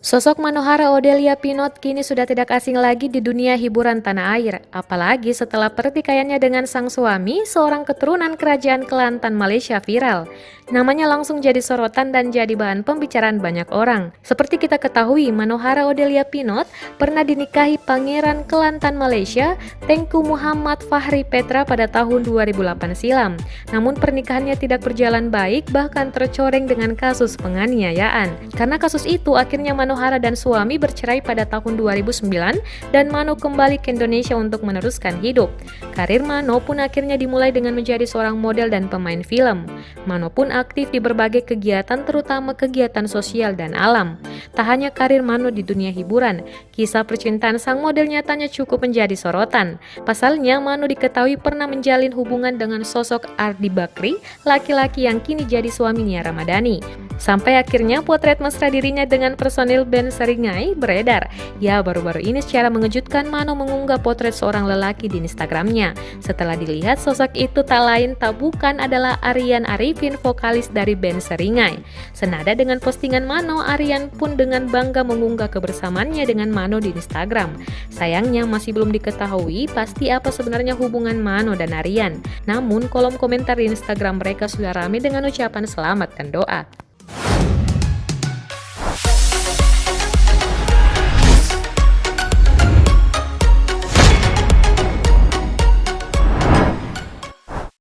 Sosok Manohara Odelia Pinot kini sudah tidak asing lagi di dunia hiburan tanah air, apalagi setelah pertikaiannya dengan sang suami, seorang keturunan kerajaan Kelantan Malaysia viral. Namanya langsung jadi sorotan dan jadi bahan pembicaraan banyak orang. Seperti kita ketahui, Manohara Odelia Pinot pernah dinikahi Pangeran Kelantan Malaysia, Tengku Muhammad Fahri Petra pada tahun 2008 silam. Namun pernikahannya tidak berjalan baik, bahkan tercoreng dengan kasus penganiayaan. Karena kasus itu, akhirnya Manohara dan suami bercerai pada tahun 2009 dan Mano kembali ke Indonesia untuk meneruskan hidup. Karir Mano pun akhirnya dimulai dengan menjadi seorang model dan pemain film. Mano pun aktif di berbagai kegiatan, terutama kegiatan sosial dan alam. Tak hanya karir Mano di dunia hiburan, kisah percintaan sang model nyatanya cukup menjadi sorotan. Pasalnya, Mano diketahui pernah menjalin hubungan dengan sosok Ardi Bakri, laki-laki yang kini jadi suami Nia Ramadhani. Sampai akhirnya potret mesra dirinya dengan personil band Seringai beredar. Ya, baru-baru ini secara mengejutkan Mano mengunggah potret seorang lelaki di Instagramnya. Setelah dilihat, sosok itu tak lain tak bukan adalah Aryan Arifin, vokalis dari band Seringai. Senada dengan postingan Mano, Aryan pun dengan bangga mengunggah kebersamaannya dengan Mano di Instagram. Sayangnya masih belum diketahui pasti apa sebenarnya hubungan Mano dan Aryan. Namun kolom komentar di Instagram mereka sudah ramai dengan ucapan selamat dan doa.